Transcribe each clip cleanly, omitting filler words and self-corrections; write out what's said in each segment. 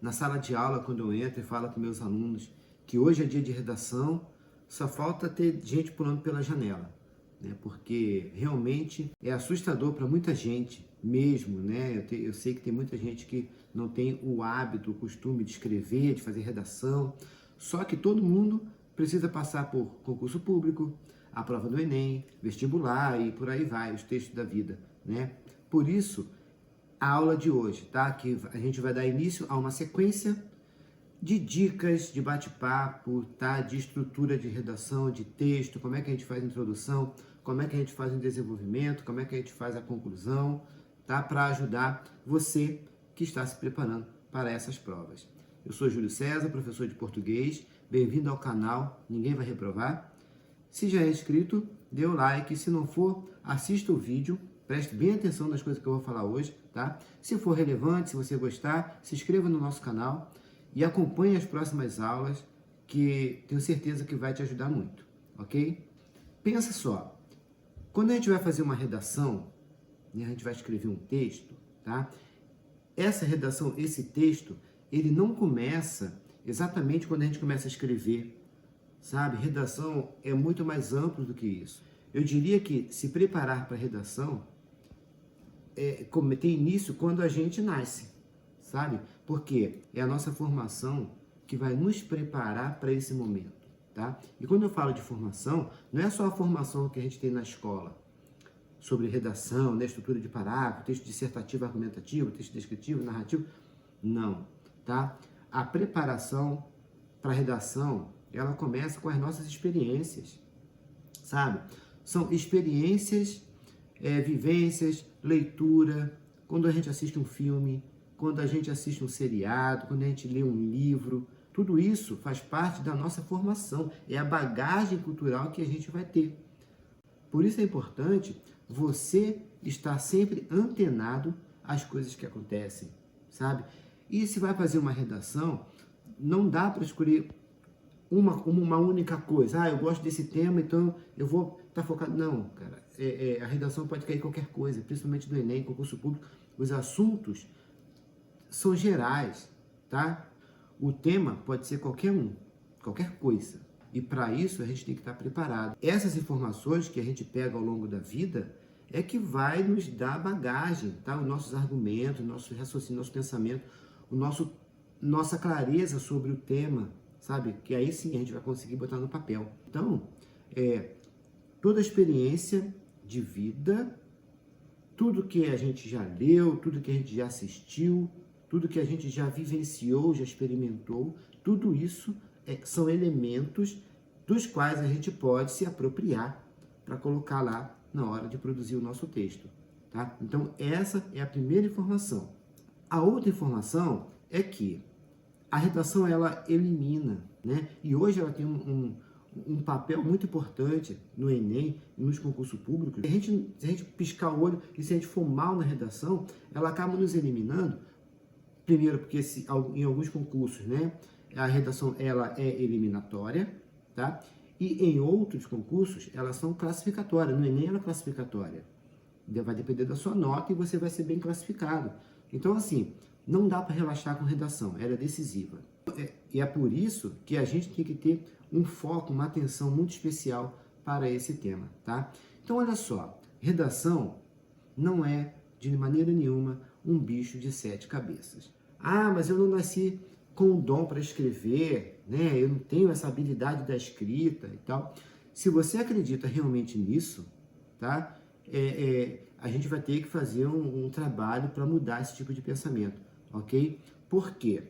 na sala de aula, quando eu entro e falo com meus alunos que hoje é dia de redação, só falta ter gente pulando pela janela, né? Porque realmente é assustador para muita gente mesmo, né? Eu sei que tem muita gente que não tem o hábito, o costume de escrever, de fazer redação, só que todo mundo precisa passar por concurso público, a prova do Enem, vestibular e por aí vai, os textos da vida, né? Por isso, a aula de hoje, tá? Que a gente vai dar início a uma sequência de dicas, de bate-papo, tá? De estrutura de redação, de texto, como é que a gente faz a introdução, como é que a gente faz o desenvolvimento, como é que a gente faz a conclusão, tá? Para ajudar você que está se preparando para essas provas. Eu sou Júlio César, professor de português. Bem-vindo ao canal Ninguém Vai Reprovar. Se já é inscrito, dê o like. Se não for, assista o vídeo. Preste bem atenção nas coisas que eu vou falar hoje, tá? Se for relevante, se você gostar, se inscreva no nosso canal e acompanhe as próximas aulas, que tenho certeza que vai te ajudar muito, ok? Pensa só, quando a gente vai fazer uma redação, né, a gente vai escrever um texto, tá? Essa redação, esse texto, ele não começa exatamente quando a gente começa a escrever, sabe? Redação é muito mais amplo do que isso. Eu diria que se preparar para a redação tem início quando a gente nasce, sabe? Porque é a nossa formação que vai nos preparar para esse momento, tá? E quando eu falo de formação, não é só a formação que a gente tem na escola, sobre redação, né, estrutura de parágrafo, texto dissertativo, argumentativo, texto descritivo, narrativo, não, tá? A preparação para a redação, ela começa com as nossas experiências, sabe? São experiências, vivências, leitura, quando a gente assiste um filme, quando a gente assiste um seriado, quando a gente lê um livro, tudo isso faz parte da nossa formação, é a bagagem cultural que a gente vai ter. Por isso é importante você estar sempre antenado às coisas que acontecem, sabe? E se vai fazer uma redação, não dá para escolher uma única coisa. Ah, eu gosto desse tema, então eu vou estar focado. Não, cara. A redação pode cair qualquer coisa, principalmente do Enem, concurso público. Os assuntos são gerais, tá? O tema pode ser qualquer um, qualquer coisa. E para isso a gente tem que estar preparado. Essas informações que a gente pega ao longo da vida é que vai nos dar bagagem, tá? Os nossos argumentos, o nosso raciocínio, nosso pensamento, nossa clareza sobre o tema, sabe? Que aí sim a gente vai conseguir botar no papel. Então, toda a experiência de vida, tudo que a gente já leu, tudo que a gente já assistiu, tudo que a gente já vivenciou, já experimentou, tudo isso são elementos dos quais a gente pode se apropriar para colocar lá na hora de produzir o nosso texto, tá? Então, essa é a primeira informação. A outra informação é que a redação, ela elimina, né? E hoje ela tem um papel muito importante no Enem e nos concursos públicos. Se a gente piscar o olho e se a gente for mal na redação, ela acaba nos eliminando. Primeiro, porque em alguns concursos, né, a redação ela é eliminatória, tá? E em outros concursos, elas são classificatórias. No Enem ela é classificatória. Vai depender da sua nota e você vai ser bem classificado. Então, assim, não dá para relaxar com redação, ela é decisiva. E é por isso que a gente tem que ter um foco, uma atenção muito especial para esse tema, tá? Então, olha só, redação não é, de maneira nenhuma, um bicho de 7 cabeças. Ah, mas eu não nasci com o dom para escrever, né? Eu não tenho essa habilidade da escrita e tal. Se você acredita realmente nisso, tá? A gente vai ter que fazer um trabalho para mudar esse tipo de pensamento, ok? Por quê?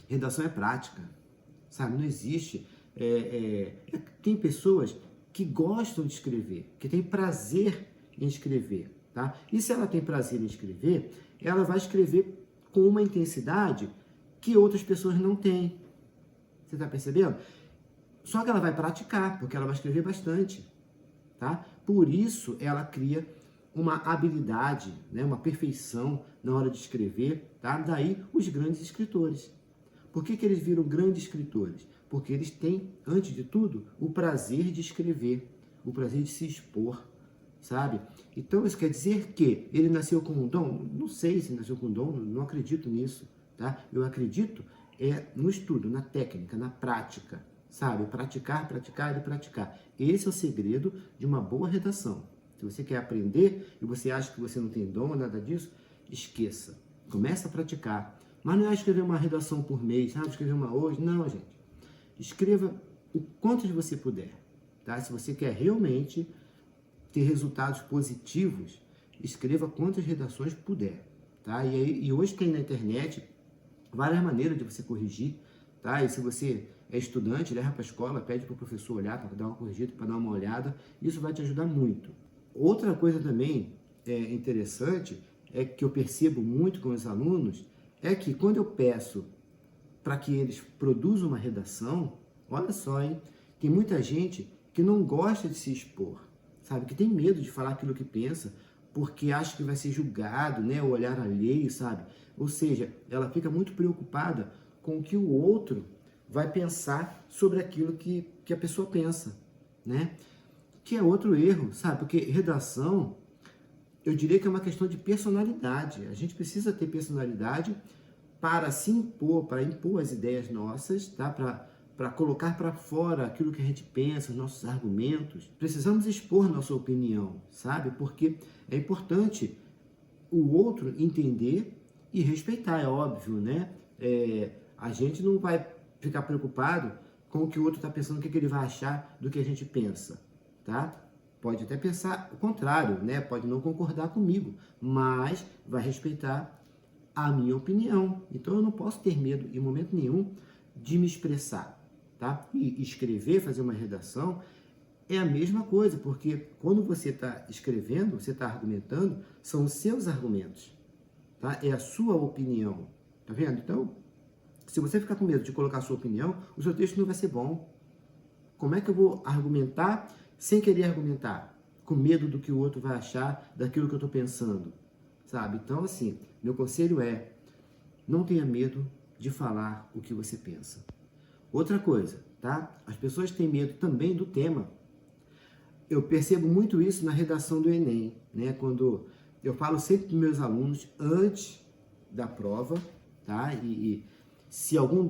Redação é prática, sabe? Não existe... tem pessoas que gostam de escrever, que têm prazer em escrever, tá? E se ela tem prazer em escrever, ela vai escrever com uma intensidade que outras pessoas não têm. Você tá percebendo? Só que ela vai praticar, porque ela vai escrever bastante, tá? Por isso ela cria uma habilidade, né, uma perfeição na hora de escrever, tá? Daí os grandes escritores. Por que eles viram grandes escritores? Porque eles têm, antes de tudo, o prazer de escrever, o prazer de se expor, sabe? Então isso quer dizer que ele nasceu com um dom? Não sei se nasceu com um dom, não acredito nisso, tá? Eu acredito no estudo, na técnica, na prática, sabe? Praticar, praticar e praticar. Esse é o segredo de uma boa redação. Se você quer aprender e você acha que você não tem dom, nada disso, esqueça. Começa a praticar. Mas não é escrever uma redação por mês, sabe? Escrever uma hoje. Não, gente. Escreva o quanto você puder, tá? Se você quer realmente ter resultados positivos, escreva quantas redações puder, tá? E hoje tem na internet várias maneiras de você corrigir, tá? E se você é estudante, leva para a escola, pede para o professor olhar, para dar uma corrigida, para dar uma olhada, isso vai te ajudar muito. Outra coisa também interessante, que eu percebo muito com os alunos, é que quando eu peço para que eles produzam uma redação, olha só, hein? Tem muita gente que não gosta de se expor, sabe? Que tem medo de falar aquilo que pensa, porque acha que vai ser julgado, né? O olhar alheio, sabe? Ou seja, ela fica muito preocupada com o que o outro vai pensar sobre aquilo que a pessoa pensa, né? Que é outro erro, sabe? Porque redação, eu diria que é uma questão de personalidade. A gente precisa ter personalidade para se impor, para impor as ideias nossas, tá? Para colocar para fora aquilo que a gente pensa, os nossos argumentos. Precisamos expor nossa opinião, sabe? Porque é importante o outro entender e respeitar, é óbvio, né? A gente não vai ficar preocupado com o que o outro está pensando, o que ele vai achar do que a gente pensa, tá? Pode até pensar o contrário, né? Pode não concordar comigo, mas vai respeitar a minha opinião. Então eu não posso ter medo em momento nenhum de me expressar, tá? E escrever, fazer uma redação é a mesma coisa, porque quando você está escrevendo, você está argumentando, são os seus argumentos, tá? É a sua opinião, tá vendo? Então, se você ficar com medo de colocar a sua opinião, o seu texto não vai ser bom. Como é que eu vou argumentar sem querer argumentar? Com medo do que o outro vai achar daquilo que eu estou pensando, sabe? Então, assim, meu conselho é, não tenha medo de falar o que você pensa. Outra coisa, tá? As pessoas têm medo também do tema. Eu percebo muito isso na redação do Enem, né? Quando eu falo sempre para meus alunos antes da prova, tá? E se algum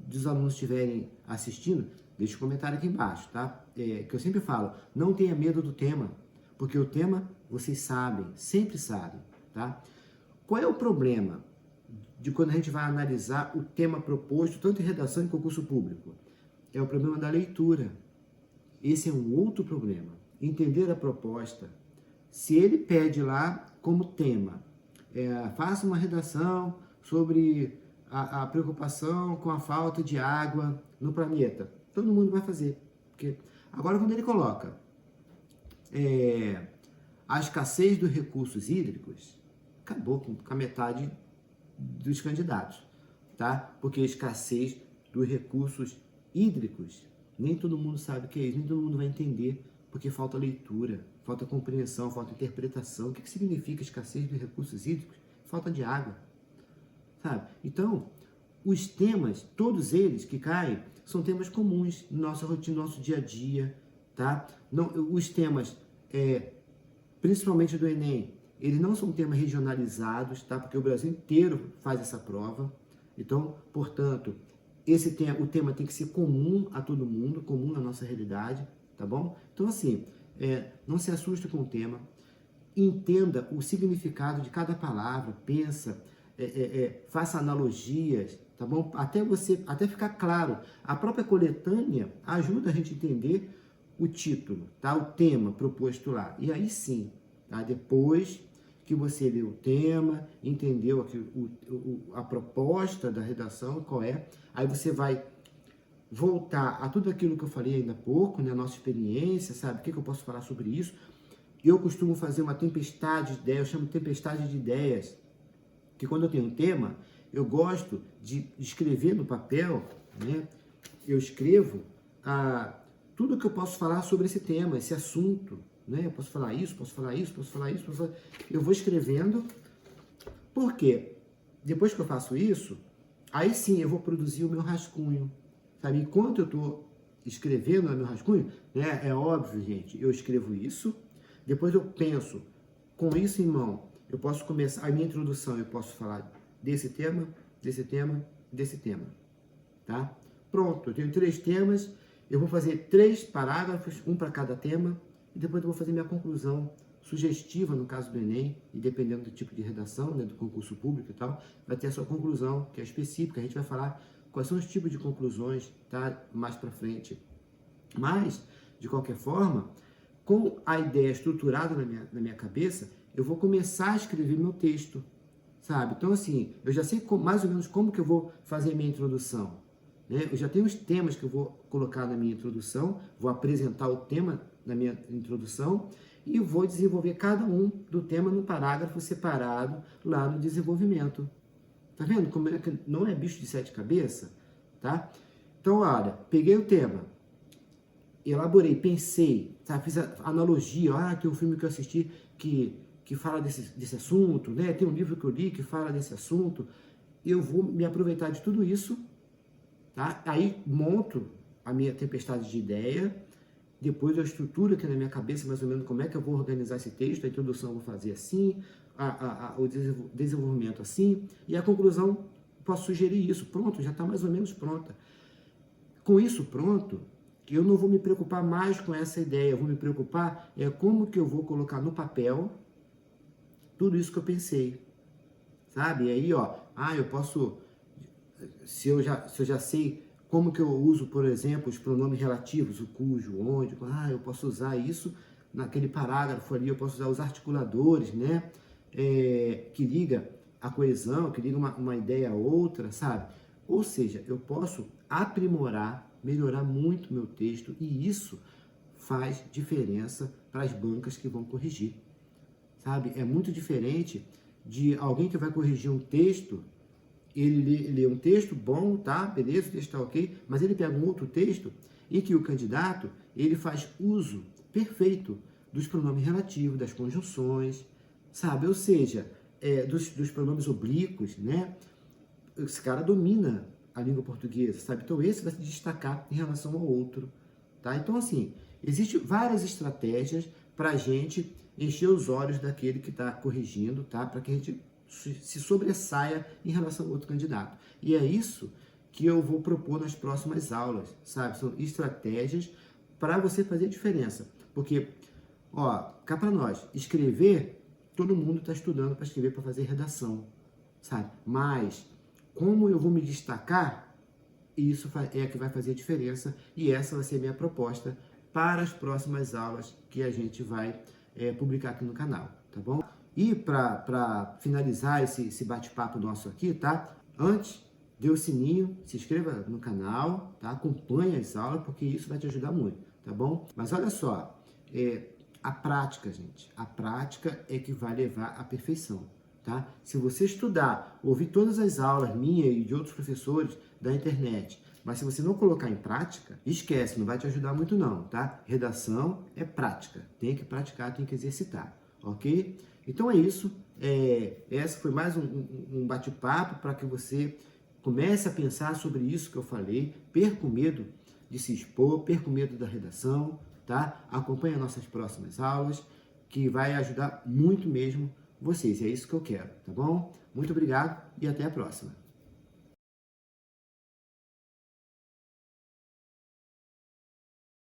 dos alunos estiverem assistindo, deixa um comentário aqui embaixo, tá? Que eu sempre falo, não tenha medo do tema, porque o tema vocês sabem, sempre sabem, tá? Qual é o problema de quando a gente vai analisar o tema proposto, tanto em redação e concurso público? É o problema da leitura. Esse é um outro problema. Entender a proposta. Se ele pede lá como tema, faça uma redação sobre a preocupação com a falta de água no planeta, todo mundo vai fazer. Porque agora, quando ele coloca a escassez dos recursos hídricos, acabou com a metade dos candidatos, tá? Porque a escassez dos recursos hídricos, nem todo mundo sabe o que é isso, nem todo mundo vai entender, porque falta leitura, falta compreensão, falta interpretação. O que significa escassez dos recursos hídricos? Falta de água, sabe? Então, os temas, todos eles que caem, são temas comuns na nossa rotina, no nosso dia a dia, tá? Não, os temas, principalmente do Enem, eles não são temas regionalizados, tá? Porque o Brasil inteiro faz essa prova. Então, portanto, o tema tem que ser comum a todo mundo, comum à nossa realidade, tá bom? Então, assim, não se assuste com o tema, entenda o significado de cada palavra, pensa, faça analogias, tá bom? Até ficar claro. A própria coletânea ajuda a gente a entender o título, tá? O tema proposto lá. E aí sim, tá? Depois que você leu o tema, entendeu a proposta da redação, qual é, aí você vai voltar a tudo aquilo que eu falei ainda há pouco, né? A nossa experiência, sabe? O que eu posso falar sobre isso? Eu costumo fazer uma tempestade de ideias, eu chamo de tempestade de ideias, que quando eu tenho um tema, eu gosto de escrever no papel, né? Eu escrevo tudo que eu posso falar sobre esse tema, esse assunto, né? Eu posso falar isso, posso falar isso, posso falar isso, eu vou escrevendo, porque depois que eu faço isso, aí sim eu vou produzir o meu rascunho, sabe? Enquanto eu estou escrevendo o meu rascunho, né? É óbvio, gente, eu escrevo isso, depois eu penso, com isso em mão, eu posso começar a minha introdução, eu posso falar desse tema, desse tema, desse tema, tá? Pronto, eu tenho 3 temas, eu vou fazer 3 parágrafos, um para cada tema, e depois eu vou fazer minha conclusão sugestiva, no caso do Enem, e dependendo do tipo de redação, né, do concurso público e tal, vai ter a sua conclusão, que é específica, a gente vai falar quais são os tipos de conclusões, tá? Mais para frente. Mas, de qualquer forma, com a ideia estruturada na minha cabeça, eu vou começar a escrever meu texto, sabe? Então, assim, eu já sei mais ou menos como que eu vou fazer minha introdução, né? Eu já tenho os temas que eu vou colocar na minha introdução, vou apresentar o tema na minha introdução e vou desenvolver cada um do tema num parágrafo separado lá no desenvolvimento. Tá vendo como é que não é bicho de 7 cabeças, tá? Então, olha, peguei o tema, elaborei, pensei, sabe? Fiz a analogia, tem um filme que eu assisti que fala desse assunto, né? Tem um livro que eu li que fala desse assunto. Eu vou me aproveitar de tudo isso, tá? Aí monto a minha tempestade de ideia, depois eu estruturo aqui na minha cabeça mais ou menos como é que eu vou organizar esse texto, a introdução eu vou fazer assim, o desenvolvimento assim, e a conclusão posso sugerir isso. Pronto, já está mais ou menos pronta. Com isso pronto, eu não vou me preocupar mais com essa ideia, eu vou me preocupar como que eu vou colocar no papel tudo isso que eu pensei, sabe? E aí, eu posso, se eu já sei como que eu uso, por exemplo, os pronomes relativos, o cujo, onde, eu posso usar isso naquele parágrafo ali, eu posso usar os articuladores, né? Que liga a coesão, que liga uma ideia a outra, sabe? Ou seja, eu posso aprimorar, melhorar muito meu texto e isso faz diferença para as bancas que vão corrigir, sabe? É muito diferente de alguém que vai corrigir um texto, ele lê um texto bom, tá? Beleza, o texto tá ok, mas ele pega um outro texto em que o candidato, ele faz uso perfeito dos pronomes relativos, das conjunções, sabe? Ou seja, dos pronomes oblíquos, né? Esse cara domina a língua portuguesa, sabe? Então esse vai se destacar em relação ao outro, tá? Então, assim, existem várias estratégias para a gente encher os olhos daquele que está corrigindo, tá? Para que a gente se sobressaia em relação ao outro candidato. E é isso que eu vou propor nas próximas aulas, sabe? São estratégias para você fazer a diferença. Porque, cá para nós, escrever, todo mundo está estudando para escrever, para fazer redação, sabe? Mas como eu vou me destacar, isso é que vai fazer a diferença e essa vai ser a minha proposta para as próximas aulas que a gente vai publicar aqui no canal, tá bom? E para finalizar esse bate-papo nosso aqui, tá? Antes, dê o sininho, se inscreva no canal, tá? Acompanhe as aulas, porque isso vai te ajudar muito, tá bom? Mas olha só, a prática, gente, a prática é que vai levar à perfeição, tá? Se você estudar, ouvir todas as aulas minhas e de outros professores da internet, mas se você não colocar em prática, esquece, não vai te ajudar muito não, tá? Redação é prática, tem que praticar, tem que exercitar, ok? Então é isso, essa foi mais um bate-papo para que você comece a pensar sobre isso que eu falei, perca o medo de se expor, perca o medo da redação, tá? Acompanhe as nossas próximas aulas, que vai ajudar muito mesmo vocês, é isso que eu quero, tá bom? Muito obrigado e até a próxima.